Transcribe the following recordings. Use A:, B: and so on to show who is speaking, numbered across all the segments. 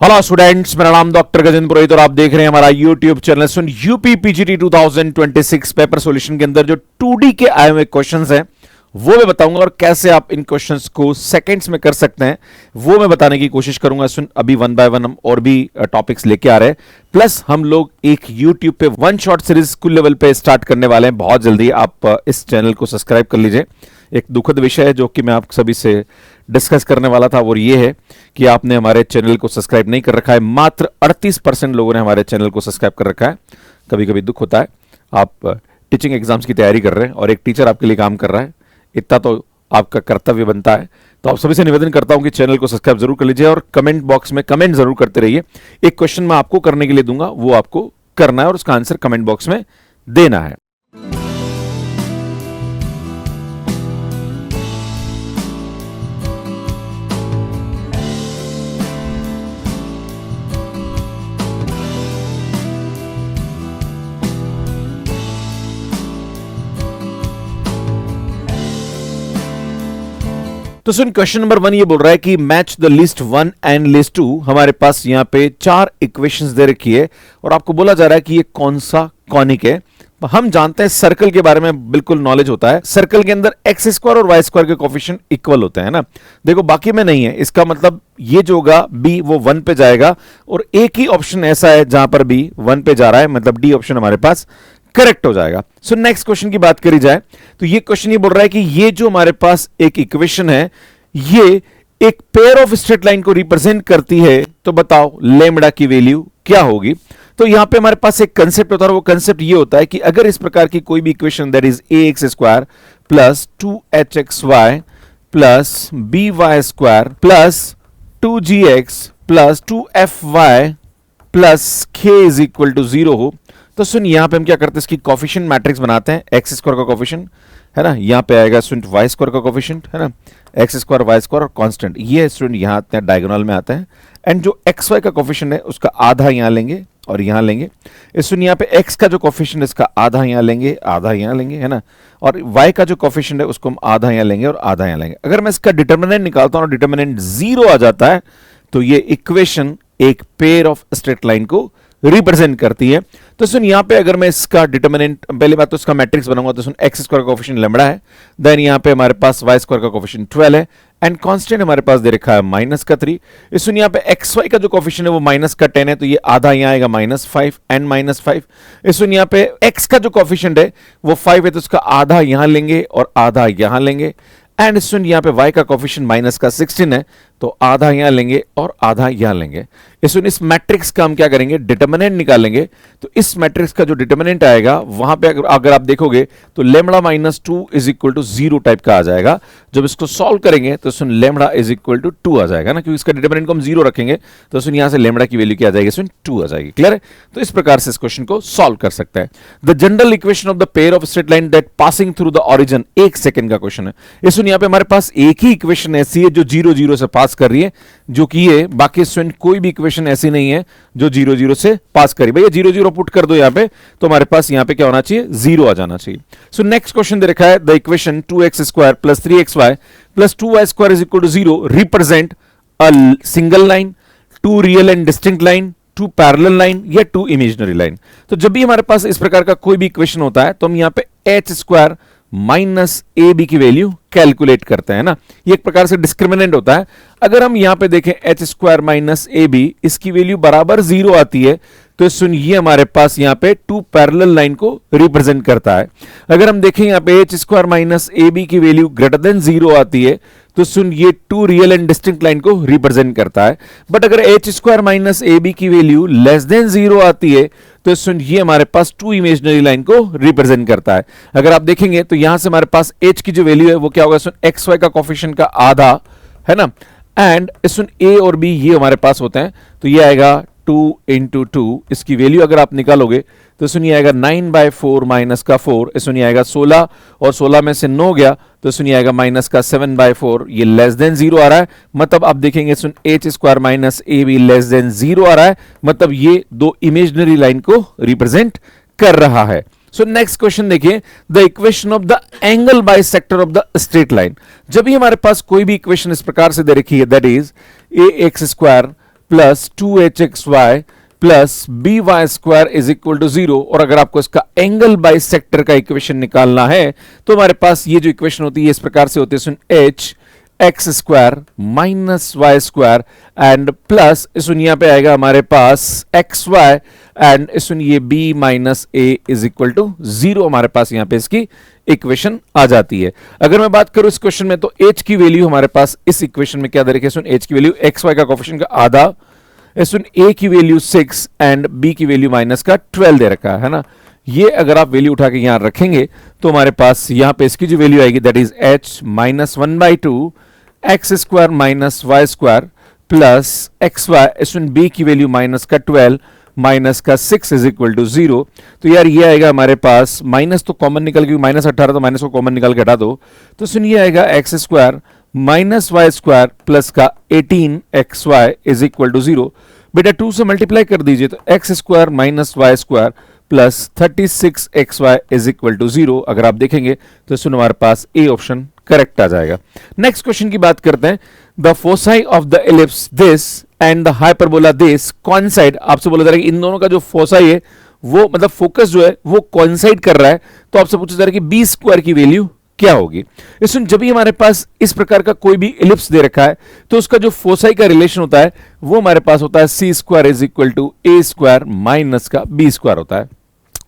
A: Hello students, मेरा नाम doctor Gajendra पुरोहित और आप देख रहे हैं हमारा यूट्यूब चैनल सुन यूपी पीजीटी 2026 पेपर सॉल्यूशन के अंदर जो 2D के आए हुए क्वेश्चंस हैं वो मैं बताऊंगा और कैसे आप इन क्वेश्चंस को सेकंड्स में कर सकते हैं वो मैं बताने की कोशिश करूंगा। सुन, अभी वन बाय वन हम और भी टॉपिक्स लेके आ रहे हैं, प्लस हम लोग एक यूट्यूब पे one shot series school level पे स्टार्ट करने वाले हैं बहुत जल्दी। आप इस चैनल को सब्सक्राइब कर लीजिए। एक दुखद विषय है जो कि मैं आप सभी से डिस्कस करने वाला था, और ये है कि आपने हमारे चैनल को सब्सक्राइब नहीं कर रखा है। मात्र 38% लोगों ने हमारे चैनल को सब्सक्राइब कर रखा है। कभी कभी दुख होता है, आप टीचिंग एग्जाम्स की तैयारी कर रहे हैं और एक टीचर आपके लिए काम कर रहा है, इतना तो आपका कर्तव्य बनता है। तो आप सभी से निवेदन करता हूं कि चैनल को सब्सक्राइब जरूर कर लीजिए और कमेंट बॉक्स में कमेंट जरूर करते रहिए। एक क्वेश्चन मैं आपको करने के लिए दूंगा, वो आपको करना है और उसका आंसर कमेंट बॉक्स में देना है। तो सुन, क्वेश्चन नंबर 1 ये बोल रहा है कि match the list 1 and list 2। हमारे पास यहां पे 4 इक्वेशंस दे रखी है और आपको बोला जा रहा है कि ये कौन सा कॉनिक है। हम जानते हैं सर्कल के बारे में बिल्कुल नॉलेज होता है। सर्कल के अंदर एक्स स्क्वायर और वाई स्क्वायर के कोफिशिएंट इक्वल होते हैं ना। देखो, बाकी में नहीं है। इसका मतलब ये जो होगा बी वो 1 पे जाएगा और एक ही ऑप्शन ऐसा है जहां पर बी 1 पे जा रहा है, मतलब डी ऑप्शन हमारे पास करेक्ट हो जाएगा। सो नेक्स्ट क्वेश्चन की बात करी जाए तो ये क्वेश्चन ये बोल रहा है कि ये जो हमारे पास एक इक्वेशन है ये एक पेयर ऑफ स्ट्रेट लाइन को रिप्रेजेंट करती है, तो बताओ लेमडा की वैल्यू क्या होगी। तो यहां पे हमारे पास एक कंसेप्ट होता है, वो कंसेप्ट ये होता है कि अगर इस प्रकार की कोई भी equation that is a x square plus 2hxy plus by square plus 2gx plus 2fy plus k is equal to 0 हो, तो सुन यहां पे हम क्या करते हैं, इसकी कोफिशिएंट मैट्रिक्स बनाते हैं। एक्स स्क्वायर का कोफिशिएंट है ना, यहां पे आएगा स्टूडेंट वाई स्क्वायर का कोफिशिएंट है ना, एक्स स्क्वायर वाई स्क्वायर और कांस्टेंट ये स्टूडेंट यहां आते हैं, डायगोनल में आते हैं। एंड जो एक्स वाई का कोफिशिएंट है उसका आधा यहां लेंगे और यहां लेंगे। स्टूडेंट यहां पे एक्स का जो कोफिशिएंट है इसका आधा यहां लेंगे, आधा यहां लेंगे है ना, और वाई का जो कोफिशिएंट है उसको हम आधा यहां लेंगे और आधा यहां लेंगे। अगर मैं इसका डिटर्मिनेंट निकालता हूं और डिटर्मिनेंट 0 आ जाता है तो ये इक्वेशन एक पेयर ऑफ स्ट्रेट लाइन को रिप्रेजेंट करती है। तो सुन यहां पे अगर मैं इसका डिटर्मिनेंट, पहली बात तो इसका मैट्रिक्स बनाऊंगा, तो सुन एक्स स्क्वायर का कोफिशिएंट लैम्बडा है, देन यहां पे हमारे पास वाई स्क्वायर का कोफिशिएंट 12 है एंड कांस्टेंट हमारे पास दे रखा है माइनस का 3। इस सुन यहां पे एक्स वाई का जो कोफिशिएंट है वो माइनस का 10 है, तो ये आधा यहां आएगा -5 एंड -5। इस सुन यहां पे एक्स का जो कोफिशिएंट है वो 5 है, तो उसका आधा यहां लेंगे और आधा यहां लेंगे। एंड सुन यहां पे y का कोफिशिएंट माइनस का 16 है, तो आधा यहां लेंगे और आधा यहां लेंगे। इस मैट्रिक्स का हम क्या करेंगे, डिटर्मिनेंट निकालेंगे। तो इस मैट्रिक्स का जो डिटर्मिनेंट आएगा वहां पे अगर आप देखोगे तो lambda -2 is equal to 0 type का आ जाएगा। जब इसको सॉल्व करेंगे तो सुन लेमड़ा इज इक्वल टू 2 आ जाएगा ना, क्योंकि इसका डिटर्मिनेंट को हम 0 रखेंगे तो सुन यहां से लेमड़ा की वैल्यू क्या आ जाएगी, सुन 2 आ जाएगी। क्लियर है? तो इस प्रकार से इस क्वेश्चन को सॉल्व कर सकते हैं। The general equation of the pair of straight line that passing through the origin, 1 second का क्वेश्चन है। ये सुन यहां पे हमारे पास एक ही इक्वेशन ऐसी है जो 0 0 से पास कर रही है, जो कि ये बाकी स्टूडेंट कोई भी इक्वेशन ऐसी नहीं है जो 0 0 से पास करी। भैया 0 0 पुट कर दो यहां पे, तो हमारे पास यहां पे क्या होना चाहिए, 0 आ जाना चाहिए। सो नेक्स्ट क्वेश्चन दे रखा है, the equation 2x square plus 3xy plus 2y square is equal to 0 represent a single line, 2 real and distinct line, 2 parallel line या 2 इमेजिनरी लाइन। तो जब भी हमारे पास इस प्रकार का कोई भी इक्वेशन होता है तो हम यहां पे h स्क्वायर माइनस ए बी की वैल्यू कैलकुलेट करते हैं ना, ये एक प्रकार से डिस्क्रिमिनेंट होता है। अगर हम यहां पे देखें एच स्क्वायर माइनस ए बी, इसकी वैल्यू बराबर 0 आती है, तो सुन ये हमारे पास यहां पे 2 पैरेलल लाइन को रिप्रेजेंट करता है। अगर हम देखें यहां पे एच स्क्वायर माइनस ए बी की वैल्यू ग्रेटर देन 0 आती है, तो सुन ये 2 रियल एंड डिस्टिंक्ट लाइन को रिप्रेजेंट करता है। बट अगर एच स्क्वायर माइनस ए बी की वैल्यू लेस देन 0 आती है, तो सुन ये हमारे पास 2 इमेजिनरी लाइन को रिप्रेजेंट करता है। अगर आप देखेंगे तो यहां से हमारे पास h की जो वैल्यू है वो क्या होगा, सुन एक्स वाई का कोफिशिएंट का आधा है ना, एंड सुन a और b ये हमारे पास होते हैं, तो ये आएगा 2 इंटू 2। इसकी वैल्यू अगर आप निकालोगे तो सुनिए आएगा 9/4 माइनस का 4, सुनिए आएगा 16 और 16 में से 9 गया तो सुनिए आएगा माइनस का 7/4, ये लेस देन 0 आ रहा है। मतलब आप देखेंगे सुन एच स्क्वायर माइनस ए बी लेस देन 0 आ रहा है, मतलब ये 2 इमेजिनरी लाइन को रिप्रेजेंट कर रहा है। सो नेक्स्ट क्वेश्चन देखिए, the equation of the angle bisector of the straight line. जब भी हमारे पास कोई भी इक्वेशन इस प्रकार से दे रखी है, that is a x square plus 2hxy plus by square is equal to 0। और अगर आपको इसका एंगल बाइसेक्टर का इक्वेशन निकालना है तो हमारे पास ये जो इक्वेशन होती है इस प्रकार से होती है, सुन h X square minus Y square and plus सुन यहाँ पे आएगा हमारे पास एक्स वाई एंड सुन ये b minus A is equal to 0। हमारे पास यहाँ पे इसकी इक्वेशन आ जाती है। अगर मैं बात करूं इस क्वेश्चन में तो h की वैल्यू हमारे पास इस इक्वेशन में क्या दे रखी है, सुन h की वैल्यू एक्स वाई का कोफिशिएंट का आधा, सुन a की वैल्यू 6 एंड b की वैल्यू माइनस का 12 दे रखा है ना। ये अगर आप वैल्यू उठा के यहां रखेंगे तो हमारे पास यहां पे इसकी जो वैल्यू आएगी that is h minus 1/2 x square minus Y square plus x y, सुन b की वैल्यू माइनस का 12 माइनस का 6 इज इक्वल टू 0। तो यार ये आएगा हमारे पास माइनस तो कॉमन निकल गई, माइनस 18 तो माइनस को कॉमन निकाल के हटा दो तो सुन ये आएगा x square minus Y square plus का 18 x y is equal to 0। बेटा 2 से मल्टीप्लाई कर दीजिए तो x square minus Y square plus 36 x y is equal to 0। अगर आप देखेंगे तो सुन हमारे पास ए ऑप्शन करेक्ट आ जाएगा। नेक्स्ट क्वेश्चन की बात करते हैं। The foci of the ellipse this and the hyperbola this coincide. आपसे बोला जा रहा है कि इन दोनों का जो फोसाई है वो मतलब फोकस जो है वो कोइंसाइड कर रहा है, तो आपसे पूछा जा रहा है कि बी स्क्वायर की वैल्यू क्या होगी। इसमें जब भी हमारे पास इस प्रकार का कोई भी एलिप्स दे रखा है तो उसका जो फोसाई का रिलेशन होता है वो हमारे पास होता है C square is equal to A square minus का बी स्क्वायर होता है।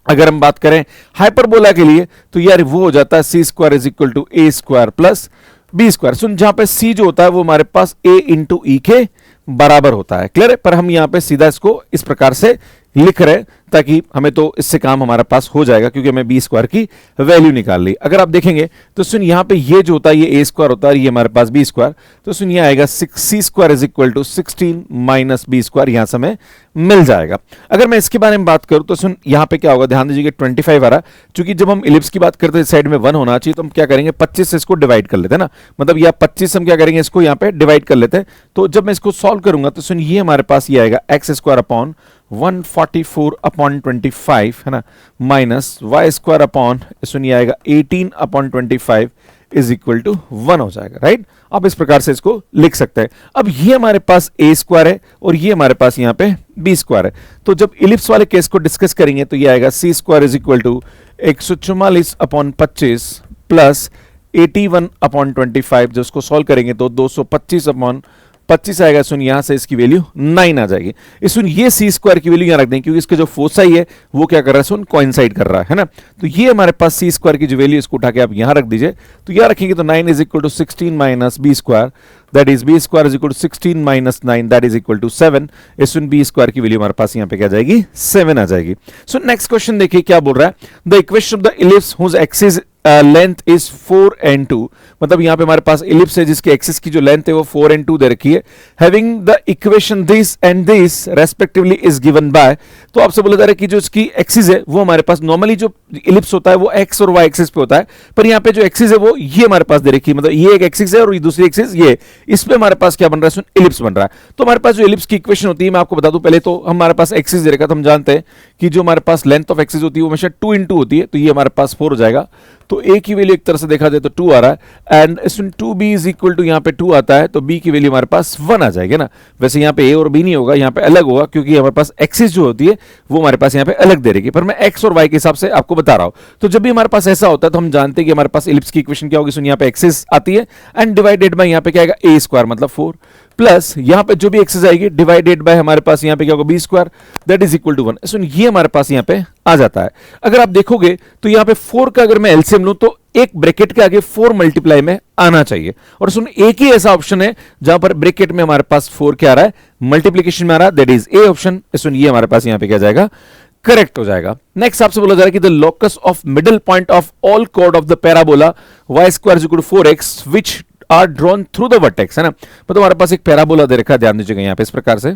A: अगर हम बात करें हाइपरबोला के लिए तो यार वो हो जाता है C square is equal to A square plus B square. सुन जहां पे सी जो होता है वो हमारे पास ए इंटू ई के बराबर होता है, क्लियर है। पर हम यहां पे सीधा इसको इस प्रकार से लिख रहे हैं ताकि हमें तो इससे काम हमारा पास हो जाएगा क्योंकि हमें बी स्क्वायर की वैल्यू निकाल ली। अगर आप देखेंगे तो सुन यहाँ पे ये जो होता है ये ए स्क्वायर होता है, ये हमारे पास बी स्क्वायर, तो सुन ये आएगा C square is equal to 16 minus B square, यहां से हमें मिल जाएगा। अगर मैं इसके बारे में बात करूं तो सुन यहाँ पे क्या होगा, ध्यान दीजिए 25 आ रहा, क्योंकि जब हम इलिप्स की बात करते हैं साइड में 1 होना चाहिए तो हम क्या करेंगे 25 से इसको डिवाइड कर लेते हैं ना, मतलब या 25 हम क्या करेंगे इसको यहाँ पे डिवाइड कर लेते हैं। तो जब मैं इसको सॉल्व करूंगा तो सुन ये हमारे पास ये आएगा एक्स स्क्वायर अपॉन 144 अपॉन 25 है ना, माइनस वाई स्क्वायर अपॉन सुनिए आएगा 18 अपॉन 25 इज इक्वल टू 1 हो जाएगा, राइट। आप इस प्रकार से इसको लिख सकते हैं। अब ये हमारे पास ए स्क्वायर है और ये हमारे पास यहाँ पे बी स्क्वायर है, तो जब इलिप्स वाले केस को डिस्कस करेंगे तो ये आएगा C square is equal to 144 upon 25 plus 81 upon 25, जो उसको सॉल्व करेंगे तो 225 अपॉन 25 आएगा। सुन यहां से इसकी वैल्यू 9 आ जाएगी। इस सुन ये सी स्क्वायर की वैल्यू यहां रख दें क्योंकि इसका जो फोसाई है वो क्या कर रहा है, सुन कोइंसाइड कर रहा है ना। तो ये हमारे पास सी स्क्वायर की जो वैल्यू इसको उठा के आप यहां रख दीजिए, तो यहां रखेंगे तो 9 is equal to 16 minus B square, that is b square is equal to 16 minus 9 that is equal to 7। इस सुन बी स्क्वायर की वैल्यू हमारे पास यहां पे क्या जाएगी 7 आ जाएगी। सो नेक्स्ट क्वेश्चन देखिए क्या बोल रहा है, the equation of the ellipse whose axis length is 4 and 2, मतलब यहां पे हमारे पास इलिप्स है जिसकी एक्सिस की जो लेंथ है वो 4 and 2 दे रखी है। Having the equation this and this respectively is given by, तो आपसे बोला जा रहा है कि जो इसकी एक्सिस है वो हमारे पास नॉर्मली जो इलिप्स होता है वो एक्स और वाई एक्सिस पे होता है, पर यहाँ पे जो एक्सिस है वो ये हमारे पास दे रखी है, मतलब ये एक एक्सिस है और ये दूसरी एक्सिस ये, इस पे हमारे पास क्या बन रहा है, इलिप्स बन रहा है। तो हमारे पास जो इलिप्स की इक्वेशन होती है मैं आपको बता दूं, पहले तो हमारे पास एक्सिस दे रखा, तो हम जानते हैं कि जो हमारे पास लेंथ ऑफ एक्सिस होती है वो हमेशा 2 into होती है, तो ये हमारे पास 4 हो जाएगा। तो ए की वैल्यू एक तरह से देखा जाए तो 2 आ रहा है एंड इसमें 2b इज इक्वल टू यहाँ पे 2 आता है, तो b की वैल्यू हमारे पास 1 आ जाएगी ना। वैसे यहाँ पे a और b नहीं होगा, यहाँ पे अलग होगा क्योंकि हमारे पास एक्सिस जो होती है वो हमारे पास यहाँ पे अलग दे रही है, पर मैं x और y के हिसाब से आपको बता रहा हूँ। तो जब भी हमारे पास ऐसा होता है तो हम जानते हैं कि हमारे पास इलिप्स की इक्वेशन क्या होगी, सुन यहाँ पे एक्सिस आती है एंड डिवाइडेड बाय यहाँ पे क्या आएगा a स्क्वायर मतलब 4 प्लस यहाँ पे जो भी एक्सिस आएगी डिवाइडेड बाय हमारे पास यहाँ पे क्या होगा b square that is equal to 1। सुन ये हमारे पास यहाँ पे आ जाता है। अगर आप देखोगे तो यहाँ पे 4 का अगर मैं एलसीएम लूं तो एक ब्रैकेट के आगे 4 मल्टीप्लाई में आना चाहिए, और सुन एक ही ऐसा ऑप्शन है जहां पर ब्रैकेट में हमारे पास 4 क्या आ रहा है, मल्टीप्लीकेशन में आ रहा है, दैट इज ए ऑप्शन। सुन ये हमारे पास यहाँ पे क्या जाएगा, करेक्ट हो जाएगा। नेक्स्ट आपसे बोला जा रहा है कि the locus of middle point of all chord of the parabola y square is equal to 4x which are drawn through the vertex, है ना। मतलब हमारे पास एक पैराबोला दे रखा है, ध्यान दीजिएगा यहाँ पे इस प्रकार से,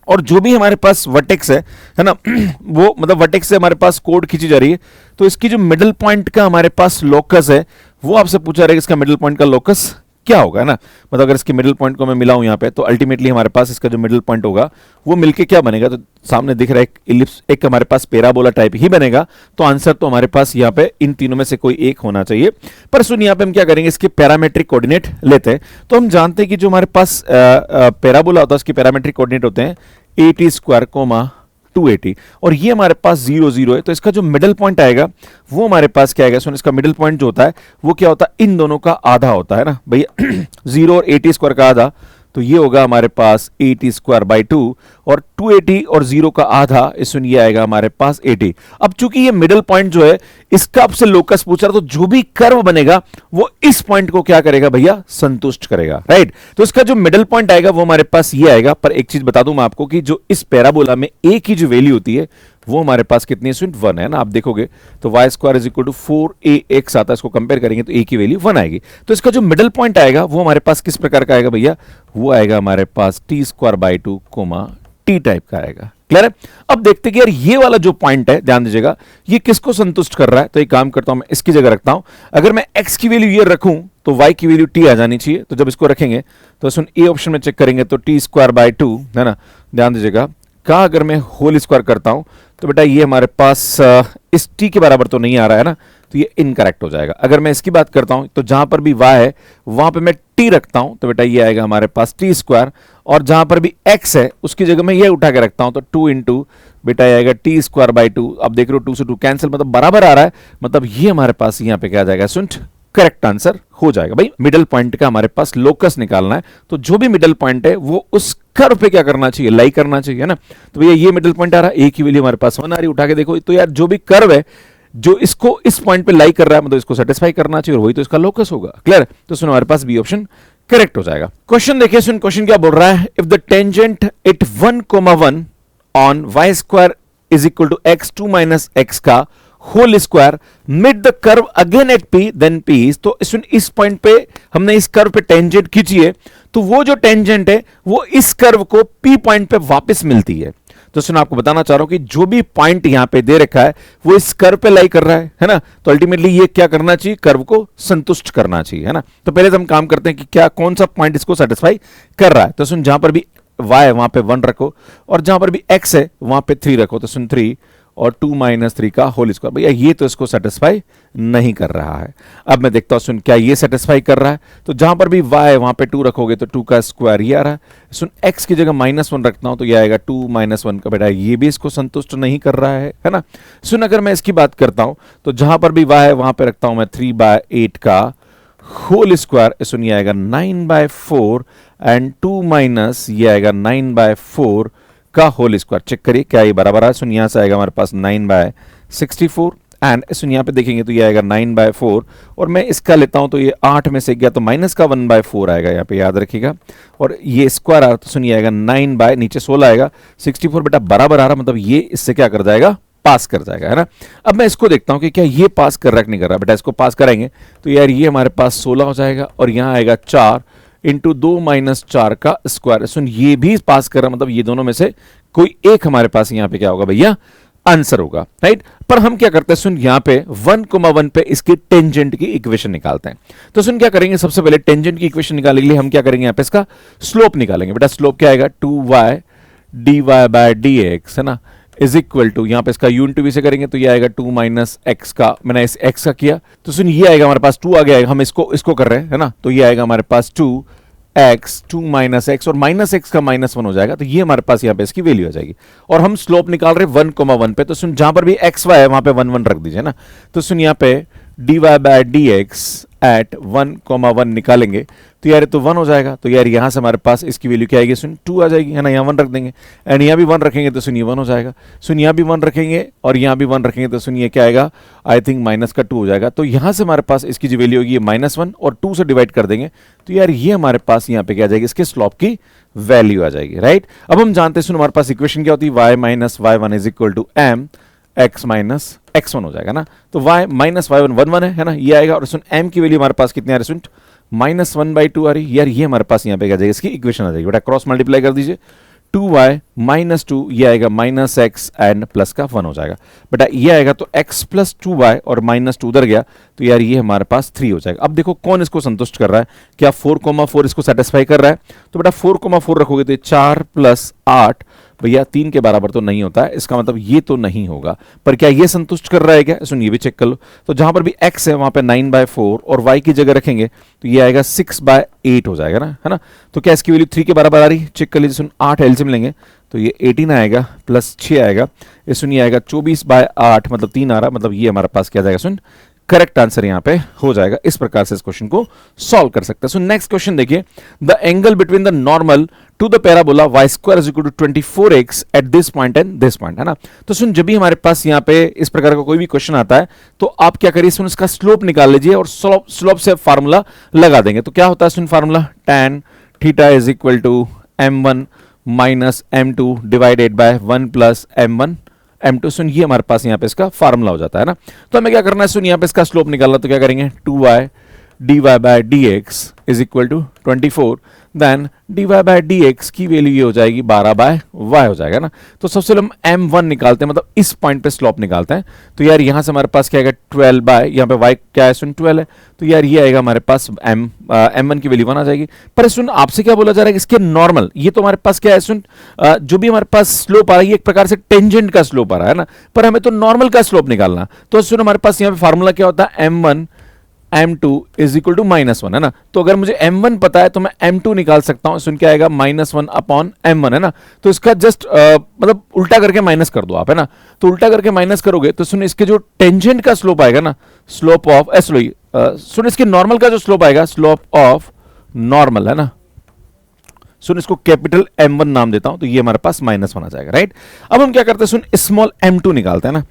A: और जो भी हमारे पास वर्टेक्स है ना वो मतलब वर्टेक्स से हमारे पास कोड खींची जा रही है, तो इसकी जो मिडिल पॉइंट का हमारे पास लोकस है वो आपसे पूछा रहेगा इसका मिडिल पॉइंट का लोकस क्या होगा, है ना। मतलब अगर इसके मिडिल पॉइंट को मैं मिलाऊं यहाँ पे, तो अल्टीमेटली हमारे पास इसका जो मिडिल पॉइंट होगा वो मिलके क्या बनेगा, तो सामने दिख रहा है एक इलिप्स, एक हमारे पास पैराबोला टाइप ही बनेगा। तो आंसर तो हमारे पास यहाँ पे इन तीनों में से कोई एक होना चाहिए। पर सुन, यहाँ पे हम क्या करेंगे, इसके पैरामेट्रिक कोऑर्डिनेट लेते हैं। तो हम जानते हैं कि जो हमारे पास पैराबोला होता है उसके पैरामेट्रिक कोऑर्डिनेट होते हैं 80 स्क्वायर कोमा 280, और ये हमारे पास 0 0 है। तो इसका जो मिडिल पॉइंट आएगा वो हमारे पास क्या आएगा, सुन, इसका मिडिल पॉइंट जो होता है वो क्या होता है, इन दोनों का आधा होता है ना भैया 0 और 80 स्क्वायर का आधा, तो ये होगा हमारे पास 80 स्क्वायर बाई 2, और 280 और 0 का आधा, इसमें ये आएगा हमारे पास 80। अब चूंकि ये मिडिल पॉइंट जो है इसका आपसे लोकस पूछ रहा, तो जो भी कर्व बनेगा वो इस पॉइंट को क्या करेगा भैया, संतुष्ट करेगा, राइट। तो इसका जो मिडिल पॉइंट आएगा वो हमारे पास ये आएगा। पर एक चीज बता दूं मैं आपको कि जो इस पैराबोला में ए की जो वैल्यू होती है वो हमारे पास कितनी है, 1 है ना। आप देखोगे तो y square is equal to 4ax आता है, इसको कंपेयर करेंगे तो a की वैल्यू 1 आएगी। तो इसका जो मिडिल पॉइंट आएगा वो हमारे पास किस प्रकार का आएगा भैया, वो आएगा हमारे पास t square by 2 comma t type का आएगा। क्लियर है। अब देखते कि यार ये वाला जो पॉइंट है, ध्यान दीजिएगा, ये किसको संतुष्ट कर रहा है। तो एक काम करता हूं, मैं इसकी जगह रखता हूं, अगर मैं x की वैल्यू ये रखूं तो y की वैल्यू t आ जानी चाहिए। तो जब इसको रखेंगे तो सुन, ए ऑप्शन में चेक करेंगे तो t स्क्वायर बाई 2, है ना। ध्यान दीजिएगा, का अगर मैं होल स्क्वायर करता हूं तो बेटा ये हमारे पास इस t के बराबर तो नहीं आ रहा है ना, तो ये इनकरेक्ट हो जाएगा। अगर मैं इसकी बात करता हूं तो जहां पर भी y है वहां पे मैं t रखता हूं तो बेटा ये आएगा हमारे पास t स्क्वायर, और जहां पर भी x है उसकी जगह मैं ये उठा के रखता हूं तो 2 इंटू बेटा ये आएगा t स्क्वायर बाई 2। अब देख रहे हो 2 से 2 कैंसिल, मतलब बराबर आ रहा है, मतलब ये हमारे पास यहाँ पे क्या आ जाएगा, सुन, करेक्ट आंसर हो जाएगा। भाई मिडिल पॉइंट का हमारे पास लोकस निकालना है, तो जो भी मिडिल पॉइंट है वो उस कर्व पे क्या करना चाहिए, लाई करना चाहिए, है ना। तो भैया ये मिडिल पॉइंट आ रहा है, ए की वैल्यू हमारे पास 1 आ रही, उठा के देखो तो यार जो भी कर्व है जो इसको इस पॉइंट पे लाई कर रहा है, मतलब इसको सेटिस्फाई करना चाहिए, और वही तो इसका लोकस होगा। क्लियर। तो सुनो, हमारे पास बी ऑप्शन करेक्ट हो जाएगा। क्वेश्चन देखिए, सुन, क्वेश्चन क्या बोल रहा है, if the tangent at 1,1 on y square is equal to x2 minus x का whole square mid the curve again at p then p। तो इस पॉइंट पे हमने इस कर्व पे टेंजेंट खींची है, तो वो जो टेंजेंट है वो इस कर्व को p पॉइंट पे वापस मिलती है। तो सुनो, आपको बताना चाह रहा हूं कि जो भी पॉइंट यहां पे दे रखा है वो इस कर्व पे लाई कर रहा है ना। तो अल्टीमेटली ये क्या करना चाहिए, कर्व को संतुष्ट करना चाहिए, है ना। तो पहले हम काम करते हैं कि क्या कौन सा पॉइंट इसको सेटिस्फाई कर रहा है। तो सुन, जहां पर भी y है वहां पे 1 रखो, और जहां पर भी x है वहां पे 3 रखो। तो सुन, 3 और 2 माइनस 3 का होल स्क्वायर, भैया ये तो इसको सेटिस्फाई नहीं कर रहा है। अब मैं देखता हूं, सुन, क्या ये सेटिस्फाई कर रहा है। तो जहां पर भी y है वहां पे 2 रखोगे तो 2 का स्क्वायर ये आ रहा है। सुन, x की जगह -1 रखता हूं तो ये आएगा 2 माइनस 1 का, बेटा ये भी इसको संतुष्ट नहीं कर रहा है ना। सुन, अगर मैं इसकी बात करता हूं तो जहां पर भी y है वहां पे रखता हूं मैं 3/8 का होल स्क्वायर, सुन ये आएगा 9/4 एंड 2 माइनस ये आएगा 9/4 का होल स्क्वायर। चेक करिए क्या ये बराबर है। सुन, यहां से आएगा हमारे पास 9/64 एंड सुन यहाँ पे देखेंगे तो ये आएगा 9/4, और मैं इसका लेता हूं तो ये 8 में से गया तो माइनस का 1/4 आएगा, यहाँ पे याद रखिएगा। और ये स्क्वायर आ रहा तो सुन ये आएगा 9 नीचे 16 आएगा, 64 बेटा बराबर आ रहा, मतलब ये इससे क्या कर जाएगा, पास कर जाएगा, है ना। अब मैं इसको देखता हूं कि क्या ये पास कर रहा है कि नहीं कर रहा। बेटा इसको पास कराएंगे तो यार ये हमारे पास 16 हो जाएगा, और यहाँ आएगा 4 इंटू 2 माइनस 4 का स्क्वायर। सुन, ये भी पास कर रहा, मतलब ये दोनों में से कोई एक हमारे पास यहाँ पे क्या होगा भैया, आंसर होगा, राइट। पर हम क्या करते हैं, सुन, यहाँ पे 1,1 पे इसकी टेंजेंट की इक्वेशन निकालते हैं। तो सुन, क्या करेंगे, सबसे पहले टेंजेंट की इक्वेशन निकालने के लिए हम क्या करेंगे, यहाँ पे इसका स्लोप निकालेंगे। बेटा स्लोप क्या आएगा, 2y dy बाय dx, है ना, इज इक्वल टू, यहाँ पे इसका u इंटू v से करेंगे तो ये आएगा 2 माइनस x का, मैंने इस x का किया तो सुन ये आएगा हमारे पास 2 आ गया, हम इसको कर रहे हैं, है ना। तो ये आएगा हमारे पास 2x 2 माइनस x, और माइनस x का -1 हो जाएगा, तो ये हमारे पास यहाँ पे इसकी वैल्यू आ जाएगी। और हम स्लोप निकाल रहे 1,1 पे, तो सुन जहां पर भी xy है वहां पे 1 1 रख दीजिए ना। तो सुन यहाँ पे dy बाय dx एट 1,1 निकालेंगे तो यार तो 1 हो जाएगा। तो यार यहाँ से हमारे पास इसकी वैल्यू क्या आएगी, सुन 2 आ जाएगी, है ना। यहाँ 1 रख देंगे एंड यहाँ भी 1 रखेंगे तो सुन ये 1 हो जाएगा। सुन यहाँ भी 1 रखेंगे और यहाँ भी 1 रखेंगे तो सुन ये क्या आएगा, आई थिंक माइनस का 2 हो जाएगा। तो यहाँ से हमारे पास इसकी जो वैल्यू होगी ये -1 और 2 से डिवाइड कर देंगे तो यार ये हमारे पास यहाँ पे क्या आ जाएगी, इसके स्लोप की वैल्यू आ जाएगी, राइट। अब हम जानते हैं, सुन हमारे पास इक्वेशन क्या होती है, y minus y1 is equal to m x minus x1 हो जाएगा ना। तो y माइनस y1 1 है ना, ये आएगा। और सुन m की वैल्यू हमारे पास कितनी आ रही है, सुन -1/2 आ रही, यार ये हमारे पास यहाँ पे क्या जाएगी, इसकी इक्वेशन आ जाएगी। बेटा क्रॉस मल्टीप्लाई कर दीजिए, 2y माइनस 2, ये आएगा माइनस एक्स एंड प्लस का 1 हो जाएगा। बेटा ये आएगा तो x प्लस 2y और माइनस 2 उधर गया तो यार ये हमारे पास 3 हो जाएगा। अब देखो कौन इसको संतुष्ट कर रहा है, क्या 4,4 इसको सेटिस्फाई कर रहा है? तो बेटा 4,4 रखोगे तो 4 प्लस 8 भैया 3 के बराबर तो नहीं होता है, इसका मतलब ये तो नहीं होगा। पर क्या ये संतुष्ट कर रहा है क्या? सुन ये भी चेक कर लो। तो जहां पर भी x है वहां पे 9/4 और y की जगह रखेंगे तो ये आएगा 6/8 हो जाएगा ना, है ना। तो क्या इसकी वैल्यू 3 के बराबर आ रही? चेक कर लीजिए। सुन 8 एलसीएम लेंगे तो ये 18 आएगा प्लस 6 आएगा, ये सुन ये आएगा 24/8 मतलब 3 आ रहा, मतलब ये हमारे पास क्या जाएगा? सुन करेक्ट आंसर यहां पे हो जाएगा। इस प्रकार से इस क्वेश्चन को सॉल्व कर सकते हैं। सो नेक्स्ट क्वेश्चन देखिए, the angle between the normal to the parabola y square is equal to 24x at this point and this point, है ना। तो सुन जब भी हमारे पास यहाँ पे इस प्रकार का कोई भी क्वेश्चन आता है तो आप क्या करिए, सुन इसका स्लोप निकाल लीजिए और स्लोप से फार्मूला लगा देंगे। तो क्या होता है सुन formula, tan theta is equal to m1 minus m2 divided by 1 plus m1 m2। सुन ये हमारे पास यहाँ पे इसका फार्मूला हो जाता है ना। तो हमें क्या करना है, सुन यहाँ पे इसका स्लोप निकालना, तो क्या करेंगे 2y dy by dx is equal to 24, then dy by dx की वैल्यू ये हो जाएगी 12/y हो जाएगा ना। तो सबसे पहले हम m1 निकालते हैं, मतलब इस पॉइंट पे स्लोप निकालते हैं। तो यार यहां से हमारे पास क्या आएगा 12 बाय, यहाँ पे y क्या है सुन 12 है, तो यार ये आएगा हमारे पास m1 की वैल्यू 1 आ जाएगी। पर सुन आपसे क्या बोला जा रहा है कि इसके नॉर्मल, ये तो हमारे पास क्या है सुन जो भी हमारे पास स्लोप आ रहा है ये एक प्रकार से टेंजेंट का स्लोप आ रहा है ना, पर हमें तो नॉर्मल का स्लोप निकालना। तो सुन हमारे पास यहाँ पे फार्मूला क्या होता है, m1 m2 is equal to -1, है ना। तो अगर मुझे m1 पता है तो मैं m2 निकाल सकता हूं, सुन क्या आएगा -1 अपॉन m1, है ना। तो इसका जस्ट मतलब उल्टा करके माइनस कर दो आप, है ना। तो उल्टा करके माइनस करोगे तो सुन इसके जो टेंजेंट का स्लोप आएगा ना, स्लोप ऑफ सुन इसके नॉर्मल का जो स्लोप आएगा, स्लोप ऑफ नॉर्मल, है ना। सुन इसको कैपिटल m1 नाम देता हूं, तो ये हमारे पास -1 आ जाएगा, राइट। अब हम क्या करते हैं, सुन स्मॉल m2 निकालते हैं ना।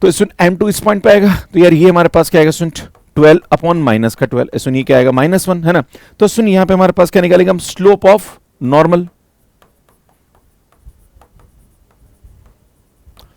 A: तो सुन m2 इस पॉइंट पे आएगा, तो यार ये हमारे पास क्या आएगा सुन 12 अपॉन माइनस का 12, सुन ये क्या आएगा -1, है ना। तो सुन यहां पे हमारे पास क्या निकालेंगे हम, स्लोप ऑफ नॉर्मल।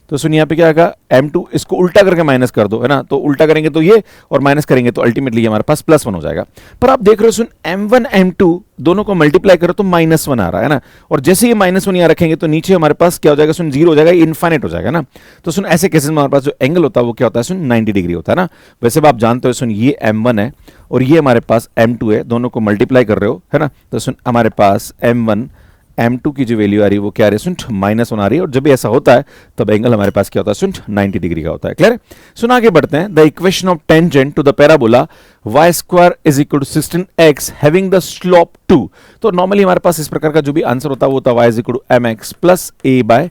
A: तो सुन यहाँ पे क्या आएगा m2, इसको उल्टा करके माइनस कर दो, है ना। तो उल्टा करेंगे तो ये और माइनस करेंगे तो अल्टीमेटली हमारे पास +1 हो जाएगा। पर आप देख रहे हो सुन m1 m2 दोनों को मल्टीप्लाई करो तो -1 आ रहा है ना। और जैसे ये -1 यहाँ रखेंगे तो नीचे हमारे पास क्या हो जाएगा सुन 0 हो जाएगा, इनफाइनाइट हो जाएगा ना। तो सुन ऐसे केसेस में हमारे पास जो एंगल होता है वो क्या होता है सुन 90 डिग्री होता है ना। वैसे आप जानते हो सुन ये m1 है और ये हमारे पास m2 है, दोनों को मल्टीप्लाई कर रहे हो, है ना। तो सुन हमारे पास m1 m2 की जो वैल्यू आ रही है वो क्या आ रही है सुन -1 आ रही है। और जब भी ऐसा होता है तब एंगल हमारे पास क्या होता है सुन 90 डिग्री का होता है। क्लियर है। सुन आगे बढ़ते हैं। The equation of tangent to the parabola y square is equal to 16x having the slope 2। तो नॉर्मली हमारे पास इस प्रकार का जो भी आंसर होता है वो होता है y is equal to mx plus a by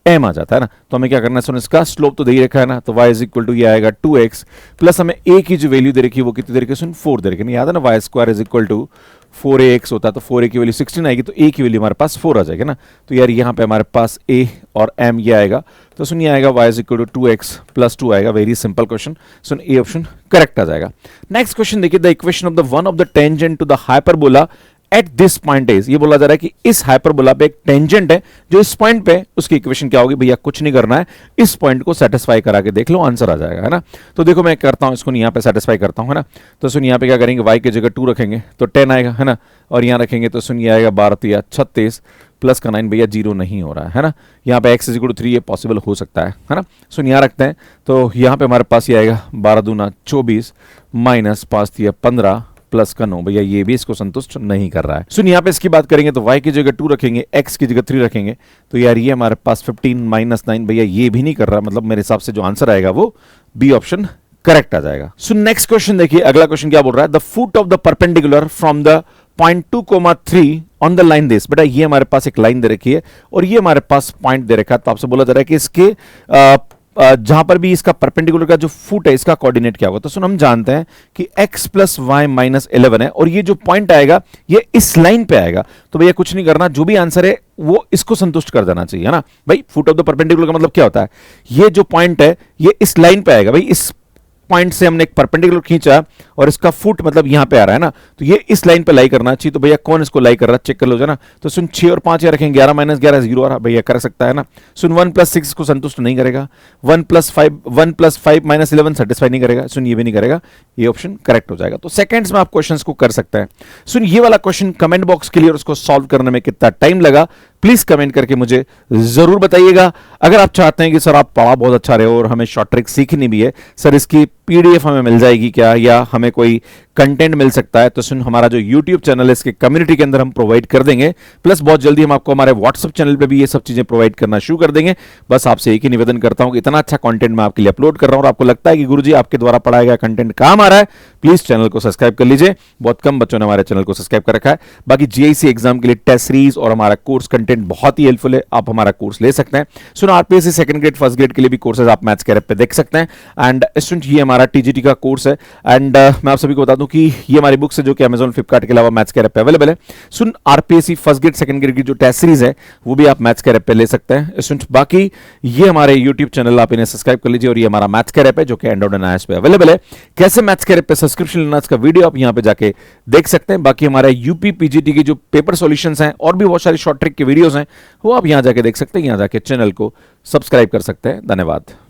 A: m आ जाता है ना। तो हमें क्या करना है सुन इसका स्लोप तो दे ही रखा है ना, तो y इज इक्वल टू ये आएगा 2x प्लस हमें a की जो वैल्यू दे रखी है वो कितनी दे रखी है सुन 4 दे रखी है। याद है ना y square is equal to 4ax होता है, तो 4a की वैल्यू 16 आएगी तो a की वैल्यू हमारे पास 4 आ जाएगी ना। तो यार यहाँ पे हमारे पास a और m ये आएगा, तो सुन ये आएगा y is equal to 2x plus 2 आएगा। वेरी सिंपल क्वेश्चन, सुन ए ऑप्शन करेक्ट आ जाएगा। नेक्स्ट क्वेश्चन देखिए, the equation of the one of the tangent to the hyperbola at this point is, ये बोला जा रहा है कि इस हाइपरबोला पे एक टेंजेंट है जो इस पॉइंट पे, उसकी इक्वेशन क्या होगी भैया, कुछ नहीं करना है, इस पॉइंट को सेटिस्फाई करा के देख लो, आंसर आ जाएगा, है ना। तो देखो मैं करता हूं इसको, यहाँ पे सेटिस्फाई करता हूं, है ना। तो सुन यहाँ पे क्या करेंगे, y की जगह 2 रखेंगे तो 10 आएगा, है ना। और यहाँ रखेंगे तो सुन ये आएगा 12 या 36 प्लस का 9 भैया 0 नहीं हो रहा है ना। यहाँ पे x इज इक्वल टू 3 ये पॉसिबल हो सकता है ना। सुन यहाँ रखते हैं तो यहाँ पे हमारे पास ये आएगा 12 दूना 24 माइनस 5 या 15 प्लस का 9, भैया ये भी इसको संतुष्ट नहीं कर रहा है। सुन यहाँ पे इसकी बात करेंगे तो y की जगह 2 रखेंगे, x की जगह 3 रखेंगे, तो यार ये हमारे पास 15 माइनस 9 भैया ये भी नहीं कर रहा, मतलब मेरे हिसाब से जो आंसर आएगा वो बी ऑप्शन करेक्ट आ जाएगा। सो नेक्स्ट क्वेश्चन देखिए, अगला क्वेश्चन क्या बोल रहा है, the foot of the perpendicular from the point 2,3 on the line this. बेटा ये हमारे पास एक लाइन दे रखी है और ये हमारे पास पॉइंट दे रखा है, तो आपसे बोला जा रहा है कि इसके जहां पर भी इसका परपेंडिकुलर का जो फुट है इसका कोऑर्डिनेट क्या होगा। तो सुन हम जानते हैं कि x प्लस वाई माइनस 11 है और ये जो पॉइंट आएगा ये इस लाइन पे आएगा। तो भैया कुछ नहीं करना, जो भी आंसर है वो इसको संतुष्ट कर देना चाहिए, है ना भाई। फुट ऑफ द परपेंडिकुलर का मतलब क्या होता है, ये जो पॉइंट है ये इस लाइन पे आएगा भाई, इस पॉइंट से हमने एक परपेंडिकुलर खींचा और इसका फुट मतलब यहां पे आ रहा है ना, तो ये इस लाइन पे लाई करना चाहिए। तो भैया कौन इसको लाई कर रहा है चेक कर लो ना। तो सुन 6 और 5 या रखेंगे, 11 माइनस 11 0 आ रहा, भैया कर सकता है ना। सुन 1 प्लस 6 को संतुष्ट नहीं करेगा, 1 प्लस 5 माइनस 11 सेटिस्फाई नहीं करेगा, सुन ये भी नहीं करेगा, ये ऑप्शन करेक्ट हो जाएगा। तो सेकंड्स में आप क्वेश्चन को कर सकते हैं। सुन ये वाला क्वेश्चन कमेंट बॉक्स के लिए और उसको सॉल्व करने में कितना टाइम लगा प्लीज कमेंट करके मुझे जरूर बताइएगा। अगर आप चाहते हैं कि सर आप पढ़ा बहुत अच्छा रहे हो और हमें शॉर्ट ट्रिक सीखनी भी है, सर इसकी पीडीएफ हमें मिल जाएगी क्या, या हमें कोई कंटेंट मिल सकता है, तो सुन हमारा जो यूट्यूब चैनल है इसके कम्युनिटी के अंदर हम प्रोवाइड कर देंगे। प्लस बहुत जल्दी हम आपको हमारे व्हाट्सएप चैनल पे भी ये सब चीजें प्रोवाइड करना शुरू कर देंगे। बस आपसे एक ही निवेदन करता हूं कि इतना अच्छा कंटेंट मैं आपके लिए अपलोड कर रहा हूं और आपको लगता है कि गुरुजी आपके द्वारा पढ़ाया गया कंटेंट काम आ रहा है, प्लीज चैनल को सब्सक्राइब कर लीजिए। बहुत कम बच्चों ने हमारे चैनल को सब्सक्राइब कर रखा है। बाकी जीआईसी एग्जाम के लिए टेस्ट सीरीज और हमारा कोर्स कंटेंट बहुत ही हेल्पफुल है, आप हमारा कोर्स ले सकते हैं। सुनो RPSC second grade first grade के लिए भी कोर्सेज आप मैथ्स के ऐप पे देख सकते हैं। एंड स्टूडेंट ये हमारा टीजीटी का कोर्स है। एंड मैं आप सभी को बता दूं कि ये हमारी बुक्स है जो कि अमेजॉन फ्लिपकार्ट के अलावा मैथ्स के ऐप पे अवेलेबल है। सुन RPSC first grade second grade की जो टेस्ट सीरीज है वो भी आप मैथ्स के ऐप पे ले सकते हैं। स्टूडेंट बाकी ये हमारे यूट्यूब चैनल आप इन्हें सब्सक्राइब कर लीजिए और ये हमारा मैथ्स के ऐप है जो कि एंड्रॉइड एंड आईओएस पे अवेलेबल है। कैसे मैथ्स के ऐप पे सब्सक्रिप्शन लेना इसका वीडियो आप यहां पे जाके देख सकते हैं। बाकी हमारे यूपी पीजीटी की जो पेपर सॉल्यूशंस हैं और भी बहुत सारी शॉर्ट ट्रिक के वीडियोस हैं वो आप यहां जाके देख सकते हैं। यहां जाके चैनल को सब्सक्राइब कर सकते हैं। धन्यवाद।